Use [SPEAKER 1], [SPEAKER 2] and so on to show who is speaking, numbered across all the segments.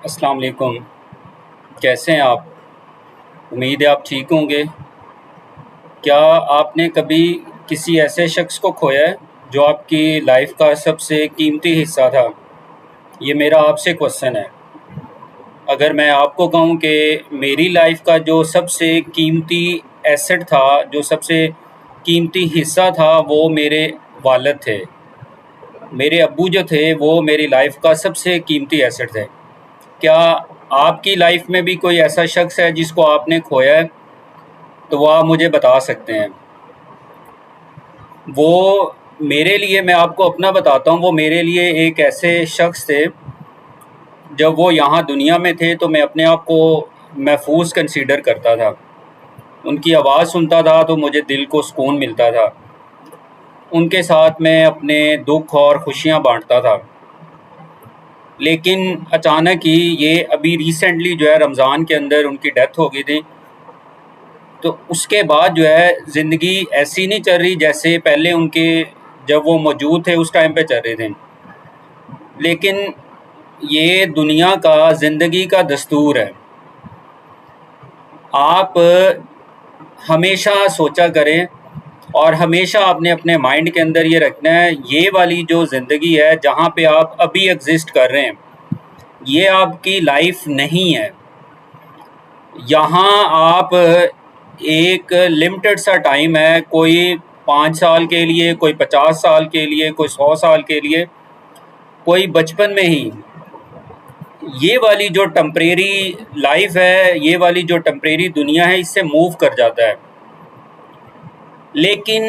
[SPEAKER 1] السلام علیکم، کیسے ہیں آپ؟ امید ہے آپ ٹھیک ہوں گے۔ کیا آپ نے کبھی کسی ایسے شخص کو کھویا ہے جو آپ کی لائف کا سب سے قیمتی حصہ تھا؟ یہ میرا آپ سے کوسچن ہے۔ اگر میں آپ کو کہوں کہ میری لائف کا جو سب سے قیمتی ایسٹ تھا، جو سب سے قیمتی حصہ تھا، وہ میرے والد تھے۔ میرے ابو جو تھے وہ میری لائف کا سب سے قیمتی ایسٹ تھے۔ کیا آپ کی لائف میں بھی کوئی ایسا شخص ہے جس کو آپ نے کھویا ہے؟ تو وہ آپ مجھے بتا سکتے ہیں۔ وہ میرے لیے، میں آپ کو اپنا بتاتا ہوں، وہ میرے لیے ایک ایسے شخص تھے۔ جب وہ یہاں دنیا میں تھے تو میں اپنے آپ کو محفوظ کنسیڈر کرتا تھا۔ ان کی آواز سنتا تھا تو مجھے دل کو سکون ملتا تھا۔ ان کے ساتھ میں اپنے دکھ اور خوشیاں بانٹتا تھا۔ لیکن اچانک ہی یہ ابھی ریسنٹلی جو ہے رمضان کے اندر ان کی ڈیتھ ہو گئی تھی۔ تو اس کے بعد جو ہے زندگی ایسی نہیں چل رہی جیسے پہلے ان کے جب وہ موجود تھے اس ٹائم پہ چل رہے تھے۔ لیکن یہ دنیا کا، زندگی کا دستور ہے۔ آپ ہمیشہ سوچا کریں اور ہمیشہ آپ نے اپنے مائنڈ کے اندر یہ رکھنا ہے، یہ والی جو زندگی ہے جہاں پہ آپ ابھی ایگزسٹ کر رہے ہیں، یہ آپ کی لائف نہیں ہے۔ یہاں آپ ایک لمیٹڈ سا ٹائم ہے، کوئی 5 سال کے لیے، کوئی 50 سال کے لیے، کوئی 100 سال کے لیے، کوئی بچپن میں ہی یہ والی جو ٹمپریری لائف ہے، یہ والی جو ٹمپریری دنیا ہے، اس سے موو کر جاتا ہے۔ لیکن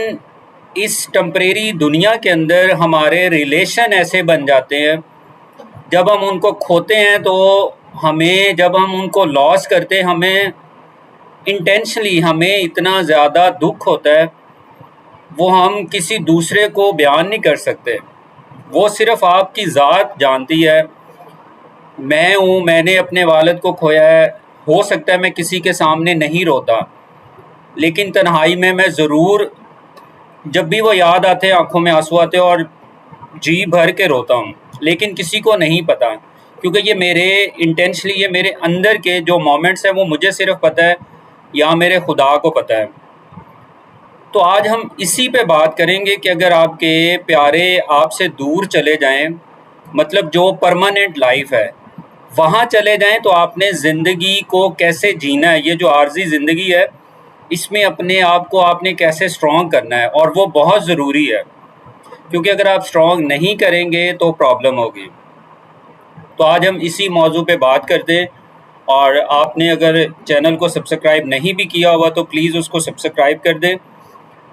[SPEAKER 1] اس ٹمپریری دنیا کے اندر ہمارے ریلیشن ایسے بن جاتے ہیں، جب ہم ان کو کھوتے ہیں تو ہمیں، جب ہم ان کو لاس کرتے ہیں، ہمیں انٹینشنلی ہمیں اتنا زیادہ دکھ ہوتا ہے، وہ ہم کسی دوسرے کو بیان نہیں کر سکتے۔ وہ صرف آپ کی ذات جانتی ہے۔ میں ہوں، میں نے اپنے والد کو کھویا ہے، ہو سکتا ہے میں کسی کے سامنے نہیں روتا، لیکن تنہائی میں ضرور، جب بھی وہ یاد آتے آنکھوں میں آنسو آتے اور جی بھر کے روتا ہوں، لیکن کسی کو نہیں پتا، کیونکہ یہ میرے انٹینشنلی، یہ میرے اندر کے جو مومنٹس ہیں وہ مجھے صرف پتہ ہے یا میرے خدا کو پتہ ہے۔ تو آج ہم اسی پہ بات کریں گے کہ اگر آپ کے پیارے آپ سے دور چلے جائیں، مطلب جو پرماننٹ لائف ہے وہاں چلے جائیں، تو آپ نے زندگی کو کیسے جینا ہے، یہ جو عارضی زندگی ہے اس میں اپنے آپ کو آپ نے کیسے اسٹرانگ کرنا ہے، اور وہ بہت ضروری ہے، کیونکہ اگر آپ اسٹرانگ نہیں کریں گے تو پرابلم ہوگی۔ تو آج ہم اسی موضوع پہ بات کرتے ہیں، اور آپ نے اگر چینل کو سبسکرائب نہیں بھی کیا ہوا تو پلیز اس کو سبسکرائب کر دیں،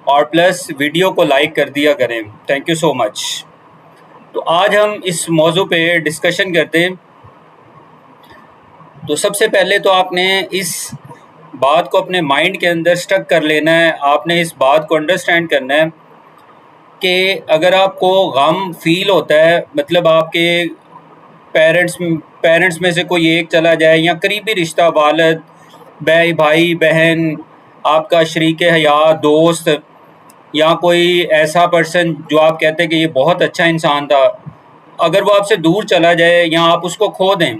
[SPEAKER 1] اور پلس ویڈیو کو لائک کر دیا کریں۔ تھینک یو سو مچ۔ تو آج ہم اس موضوع پہ ڈسکشن کرتے ہیں۔ تو سب سے پہلے تو آپ نے اس بات کو اپنے مائنڈ کے اندر سٹک کر لینا ہے، آپ نے اس بات کو انڈرسٹینڈ کرنا ہے کہ اگر آپ کو غم فیل ہوتا ہے، مطلب آپ کے پیرنٹس میں سے کوئی ایک چلا جائے، یا قریبی رشتہ، والد، بھائی بہن، آپ کا شریک حیات، دوست، یا کوئی ایسا پرسن جو آپ کہتے ہیں کہ یہ بہت اچھا انسان تھا، اگر وہ آپ سے دور چلا جائے یا آپ اس کو کھو دیں،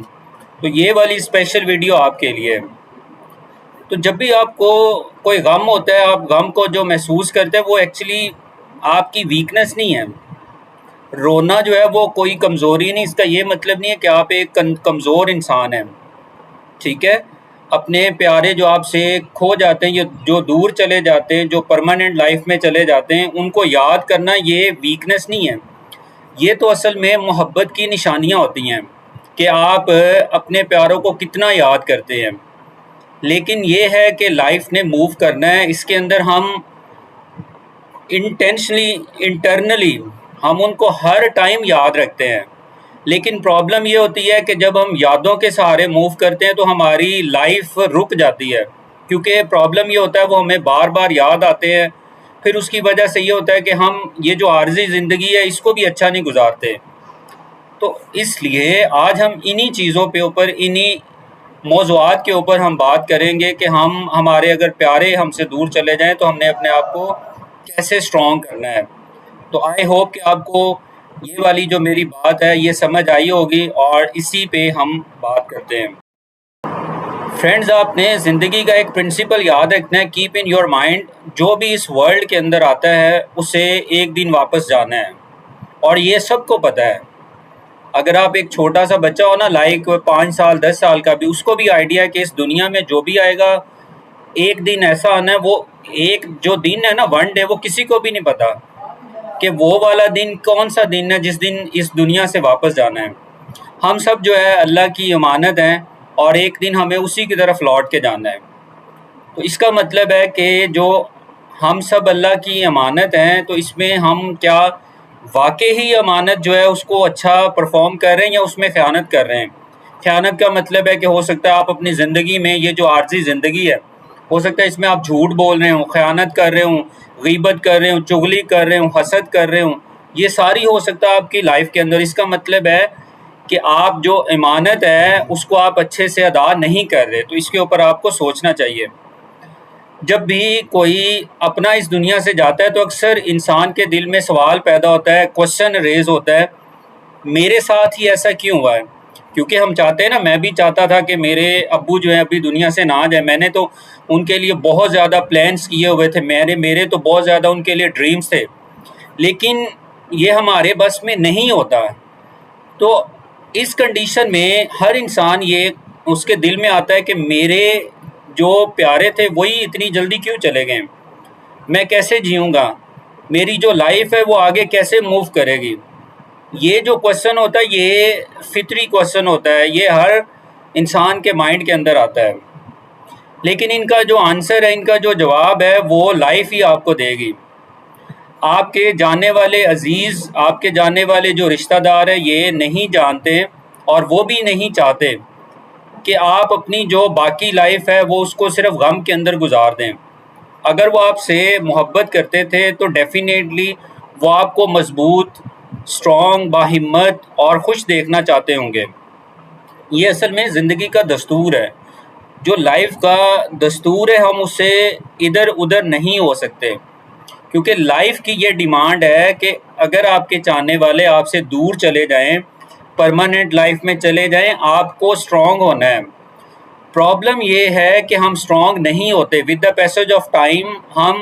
[SPEAKER 1] تو یہ والی اسپیشل ویڈیو آپ کے لیے۔ تو جب بھی آپ کو کوئی غم ہوتا ہے، آپ غم کو جو محسوس کرتے ہیں وہ ایکچولی آپ کی ویکنس نہیں ہے۔ رونا جو ہے وہ کوئی کمزوری نہیں، اس کا یہ مطلب نہیں ہے کہ آپ ایک کمزور انسان ہیں، ٹھیک ہے؟ اپنے پیارے جو آپ سے کھو جاتے ہیں، جو دور چلے جاتے ہیں، جو پرماننٹ لائف میں چلے جاتے ہیں، ان کو یاد کرنا یہ ویکنس نہیں ہے، یہ تو اصل میں محبت کی نشانیاں ہوتی ہیں کہ آپ اپنے پیاروں کو کتنا یاد کرتے ہیں۔ لیکن یہ ہے کہ لائف نے موو کرنا ہے، اس کے اندر ہم انٹینشنلی، انٹرنلی ہم ان کو ہر ٹائم یاد رکھتے ہیں، لیکن پرابلم یہ ہوتی ہے کہ جب ہم یادوں کے سہارے موو کرتے ہیں تو ہماری لائف رک جاتی ہے، کیونکہ پرابلم یہ ہوتا ہے وہ ہمیں بار بار یاد آتے ہیں، پھر اس کی وجہ سے یہ ہوتا ہے کہ ہم یہ جو عارضی زندگی ہے اس کو بھی اچھا نہیں گزارتے۔ تو اس لیے آج ہم انہی چیزوں پہ اوپر، انہی موضوعات کے اوپر ہم بات کریں گے کہ ہمارے اگر پیارے ہم سے دور چلے جائیں تو ہم نے اپنے آپ کو کیسے اسٹرانگ کرنا ہے۔ تو آئی ہوپ کہ آپ کو یہ والی جو میری بات ہے یہ سمجھ آئی ہوگی، اور اسی پہ ہم بات کرتے ہیں۔ فرینڈز، آپ نے زندگی کا ایک پرنسپل یاد رکھنا ہے، کیپ ان یور مائنڈ، جو بھی اس ورلڈ کے اندر آتا ہے اسے ایک دن واپس جانا ہے، اور یہ سب کو پتہ ہے۔ اگر آپ ایک چھوٹا سا بچہ ہو نا، لائک 5 سال 10 سال کا بھی، اس کو بھی آئیڈیا ہے کہ اس دنیا میں جو بھی آئے گا ایک دن ایسا آنا ہے، وہ ایک جو دن ہے نا، ون ڈے، وہ کسی کو بھی نہیں پتا کہ وہ والا دن کون سا دن ہے جس دن اس دنیا سے واپس جانا ہے۔ ہم سب جو ہے اللہ کی امانت ہیں، اور ایک دن ہمیں اسی کی طرف لوٹ کے جانا ہے۔ تو اس کا مطلب ہے کہ جو ہم سب اللہ کی امانت ہیں، تو اس میں ہم کیا واقعی ہی امانت جو ہے اس کو اچھا پرفارم کر رہے ہیں، یا اس میں خیانت کر رہے ہیں؟ خیانت کا مطلب ہے کہ ہو سکتا ہے آپ اپنی زندگی میں، یہ جو عارضی زندگی ہے، ہو سکتا ہے اس میں آپ جھوٹ بول رہے ہوں، خیانت کر رہے ہوں، غیبت کر رہے ہوں، چغلی کر رہے ہوں، حسد کر رہے ہوں، یہ ساری ہو سکتا ہے آپ کی لائف کے اندر۔ اس کا مطلب ہے کہ آپ جو امانت ہے اس کو آپ اچھے سے ادا نہیں کر رہے، تو اس کے اوپر آپ کو سوچنا چاہیے۔ جب بھی کوئی اپنا اس دنیا سے جاتا ہے تو اکثر انسان کے دل میں سوال پیدا ہوتا ہے، کوشچن ریز ہوتا ہے، میرے ساتھ ہی ایسا کیوں ہوا ہے؟ کیونکہ ہم چاہتے ہیں نا، میں بھی چاہتا تھا کہ میرے ابو جو ہیں ابھی دنیا سے نہ جائیں، میں نے تو ان کے لیے بہت زیادہ پلانس کیے ہوئے تھے، میرے تو بہت زیادہ ان کے لیے ڈریمز تھے، لیکن یہ ہمارے بس میں نہیں ہوتا۔ تو اس کنڈیشن میں ہر انسان یہ اس کے دل میں آتا ہے کہ میرے جو پیارے تھے وہی اتنی جلدی کیوں چلے گئے، میں کیسے جیوں گا، میری جو لائف ہے وہ آگے کیسے موو کرے گی؟ یہ جو کوشچن ہوتا ہے یہ فطری کوشچن ہوتا ہے، یہ ہر انسان کے مائنڈ کے اندر آتا ہے، لیکن ان کا جو آنسر ہے، ان کا جو جواب ہے، وہ لائف ہی آپ کو دے گی۔ آپ کے جانے والے عزیز، آپ کے جانے والے جو رشتہ دار ہیں، یہ نہیں جانتے اور وہ بھی نہیں چاہتے کہ آپ اپنی جو باقی لائف ہے وہ اس کو صرف غم کے اندر گزار دیں۔ اگر وہ آپ سے محبت کرتے تھے تو ڈیفینیٹلی وہ آپ کو مضبوط، اسٹرانگ، باہمت اور خوش دیکھنا چاہتے ہوں گے۔ یہ اصل میں زندگی کا دستور ہے، جو لائف کا دستور ہے، ہم اس سے ادھر ادھر نہیں ہو سکتے، کیونکہ لائف کی یہ ڈیمانڈ ہے کہ اگر آپ کے چاہنے والے آپ سے دور چلے جائیں، پرماننٹ لائف میں چلے جائیں، آپ کو اسٹرانگ ہونا ہے۔ پرابلم یہ ہے کہ ہم اسٹرانگ نہیں ہوتے، with the passage of time ہم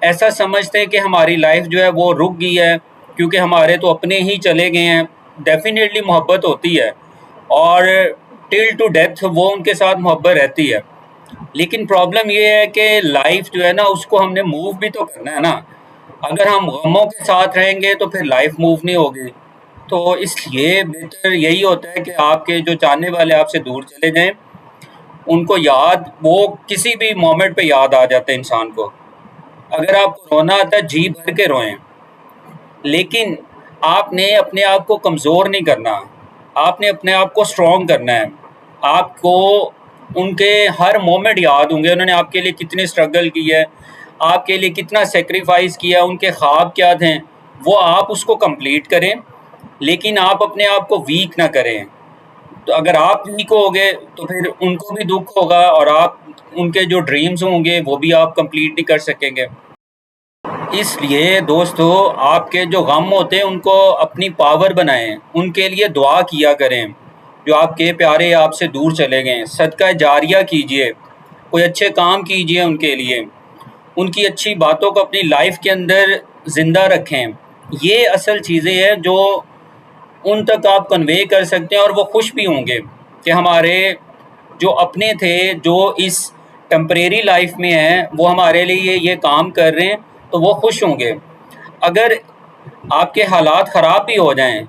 [SPEAKER 1] ایسا سمجھتے ہیں کہ ہماری لائف جو ہے وہ رک گئی ہے، کیونکہ ہمارے تو اپنے ہی چلے گئے ہیں۔ ڈیفینیٹلی محبت ہوتی ہے، اور ٹل ٹو ڈیتھ وہ ان کے ساتھ محبت رہتی ہے، لیکن پرابلم یہ ہے کہ لائف جو ہے نا اس کو ہم نے موو بھی تو کرنا ہے نا۔ اگر ہم غموں کے ساتھ رہیں گے تو پھر لائف موو نہیں ہوگی۔ تو اس لیے بہتر یہی ہوتا ہے کہ آپ کے جو چاہنے والے آپ سے دور چلے جائیں، ان کو یاد، وہ کسی بھی مومنٹ پہ یاد آ جاتے ہیں انسان کو۔ اگر آپ کو رونا آتا ہے، جی بھر کے روئیں، لیکن آپ نے اپنے آپ کو کمزور نہیں کرنا، آپ نے اپنے آپ کو اسٹرانگ کرنا ہے۔ آپ کو ان کے ہر مومنٹ یاد ہوں گے، انہوں نے آپ کے لیے کتنے اسٹرگل کی ہے، آپ کے لیے کتنا سیکریفائس کیا، ان کے خواب کیا تھے، وہ آپ اس کو کمپلیٹ کریں، لیکن آپ اپنے آپ کو ویک نہ کریں۔ تو اگر آپ ویک ہو گے تو پھر ان کو بھی دکھ ہوگا، اور آپ ان کے جو ڈریمز ہوں گے وہ بھی آپ کمپلیٹ نہیں کر سکیں گے۔ اس لیے دوستو، آپ کے جو غم ہوتے ہیں ان کو اپنی پاور بنائیں، ان کے لیے دعا کیا کریں، جو آپ کے پیارے آپ سے دور چلے گئے، صدقہ جاریہ کیجئے، کوئی اچھے کام کیجئے ان کے لیے، ان کی اچھی باتوں کو اپنی لائف کے اندر زندہ رکھیں۔ یہ اصل چیزیں ہیں جو ان تک آپ کنوے کر سکتے ہیں، اور وہ خوش بھی ہوں گے کہ ہمارے جو اپنے تھے، جو اس ٹیمپریری لائف میں ہیں، وہ ہمارے لیے یہ کام کر رہے ہیں، تو وہ خوش ہوں گے۔ اگر آپ کے حالات خراب بھی ہو جائیں،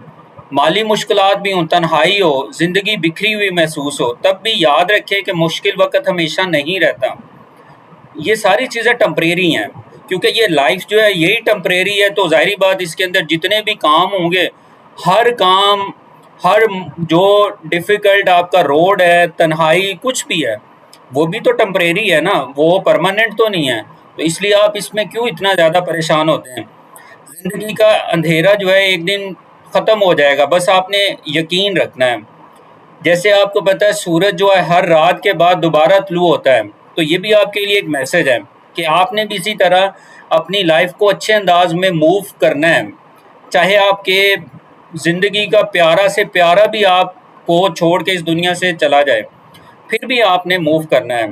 [SPEAKER 1] مالی مشکلات بھی ہوں، تنہائی ہو، زندگی بکھری ہوئی محسوس ہو، تب بھی یاد رکھیں کہ مشکل وقت ہمیشہ نہیں رہتا۔ یہ ساری چیزیں ٹیمپریری ہیں، کیونکہ یہ لائف جو ہے یہی ٹیمپریری ہے، تو ظاہری بات اس کے اندر جتنے بھی کام ہوں گے، ہر کام، ہر جو ڈیفیکلٹ آپ کا روڈ ہے، تنہائی، کچھ بھی ہے، وہ بھی تو ٹیمپریری ہے نا، وہ پرماننٹ تو نہیں ہے۔ تو اس لیے آپ اس میں کیوں اتنا زیادہ پریشان ہوتے ہیں؟ زندگی کا اندھیرا جو ہے ایک دن ختم ہو جائے گا، بس آپ نے یقین رکھنا ہے۔ جیسے آپ کو پتہ ہے سورج جو ہے ہر رات کے بعد دوبارہ طلوع ہوتا ہے، تو یہ بھی آپ کے لیے ایک میسج ہے کہ آپ نے بھی اسی طرح اپنی لائف کو اچھے انداز میں موو کرنا ہے، چاہے آپ کے زندگی کا پیارا سے پیارا بھی آپ کو چھوڑ کے اس دنیا سے چلا جائے، پھر بھی آپ نے موو کرنا ہے۔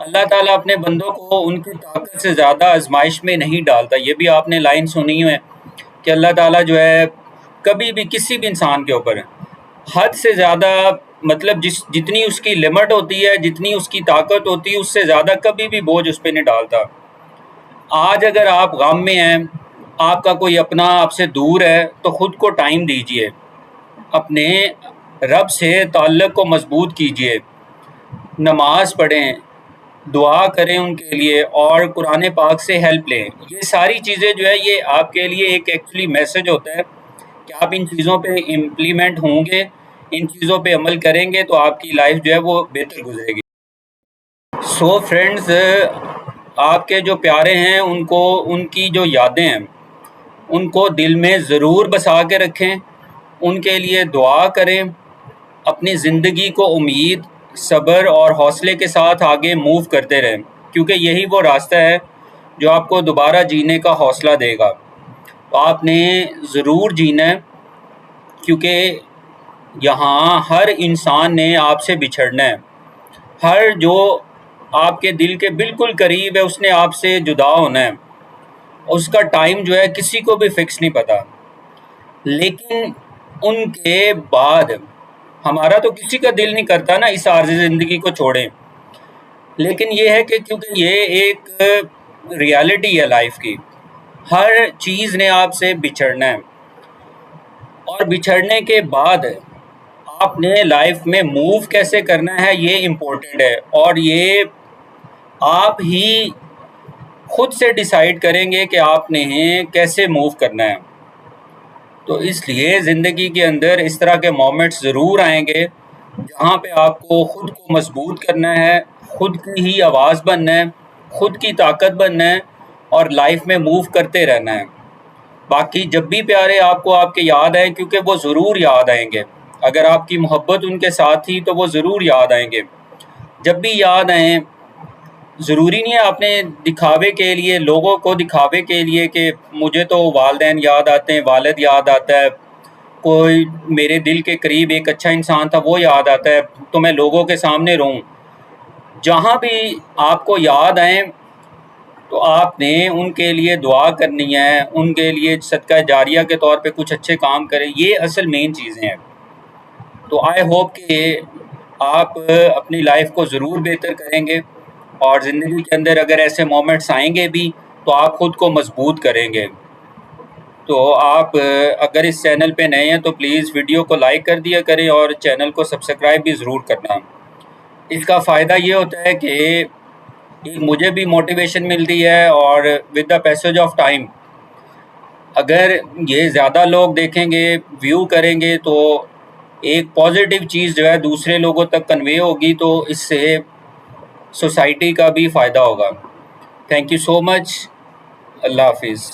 [SPEAKER 1] اللہ تعالیٰ اپنے بندوں کو ان کی طاقت سے زیادہ آزمائش میں نہیں ڈالتا۔ یہ بھی آپ نے لائن سنی ہے کہ اللہ تعالیٰ جو ہے کبھی بھی کسی بھی انسان کے اوپر حد سے زیادہ، مطلب جتنی اس کی لمٹ ہوتی ہے، جتنی اس کی طاقت ہوتی ہے، اس سے زیادہ کبھی بھی بوجھ اس پہ نہیں ڈالتا۔ آج اگر آپ غم میں ہیں، آپ کا کوئی اپنا آپ سے دور ہے، تو خود کو ٹائم دیجئے، اپنے رب سے تعلق کو مضبوط کیجئے، نماز پڑھیں، دعا کریں ان کے لیے، اور قرآن پاک سے ہیلپ لیں۔ یہ ساری چیزیں جو ہے یہ آپ کے لیے ایک ایکچولی میسج ہوتا ہے کہ آپ ان چیزوں پہ امپلیمنٹ ہوں گے، ان چیزوں پہ عمل کریں گے تو آپ کی لائف جو ہے وہ بہتر گزرے گی۔ سو فرینڈز، آپ کے جو پیارے ہیں ان کی جو یادیں ہیں ان کو دل میں ضرور بسا کے رکھیں، ان کے لیے دعا کریں، اپنی زندگی کو امید، صبر اور حوصلے کے ساتھ آگے موو کرتے رہیں، کیونکہ یہی وہ راستہ ہے جو آپ کو دوبارہ جینے کا حوصلہ دے گا۔ تو آپ نے ضرور جینا ہے، کیونکہ یہاں ہر انسان نے آپ سے بچھڑنا ہے، ہر جو آپ کے دل کے بالکل قریب ہے اس نے آپ سے جدا ہونا ہے۔ اس کا ٹائم جو ہے کسی کو بھی فکس نہیں پتا، لیکن ان کے بعد ہمارا تو کسی کا دل نہیں کرتا نا اس عارضی زندگی کو چھوڑیں، لیکن یہ ہے کہ کیونکہ یہ ایک ریالٹی ہے لائف کی، ہر چیز نے آپ سے بچھڑنا ہے، اور بچھڑنے کے بعد آپ نے لائف میں موو کیسے کرنا ہے یہ امپورٹنٹ ہے، اور یہ آپ ہی خود سے ڈیسائیڈ کریں گے کہ آپ نے کیسے موو کرنا ہے۔ تو اس لیے زندگی کے اندر اس طرح کے مومنٹس ضرور آئیں گے جہاں پہ آپ کو خود کو مضبوط کرنا ہے، خود کی ہی آواز بننا ہے، خود کی طاقت بننا ہے، اور لائف میں موو کرتے رہنا ہے۔ باقی جب بھی پیارے آپ کو آپ کے یاد آئیں، کیونکہ وہ ضرور یاد آئیں گے، اگر آپ کی محبت ان کے ساتھ تھی تو وہ ضرور یاد آئیں گے۔ جب بھی یاد آئیں، ضروری نہیں ہے آپ نے دکھاوے کے لیے، لوگوں کو دکھاوے کے لیے کہ مجھے تو والدین یاد آتے ہیں، والد یاد آتا ہے، کوئی میرے دل کے قریب ایک اچھا انسان تھا وہ یاد آتا ہے تو میں لوگوں کے سامنے رہوں۔ جہاں بھی آپ کو یاد آئیں تو آپ نے ان کے لیے دعا کرنی ہے، ان کے لیے صدقہ جاریہ کے طور پہ کچھ اچھے کام کریں، یہ اصل مین چیزیں ہیں۔ تو آئی ہوپ کہ آپ اپنی لائف کو ضرور بہتر کریں گے، اور زندگی کے اندر اگر ایسے مومنٹس آئیں گے بھی تو آپ خود کو مضبوط کریں گے۔ تو آپ اگر اس چینل پہ نئے ہیں تو پلیز ویڈیو کو لائک کر دیا کریں، اور چینل کو سبسکرائب بھی ضرور کرنا۔ اس کا فائدہ یہ ہوتا ہے کہ مجھے بھی موٹیویشن ملتی ہے، اور with the passage of time اگر یہ زیادہ لوگ دیکھیں گے، ویو کریں گے، تو ایک پازیٹیو چیز جو ہے دوسرے لوگوں تک کنوے ہوگی، تو اس سے سوسائٹی کا بھی فائدہ ہوگا۔ تھینک یو سو مچ، اللہ حافظ۔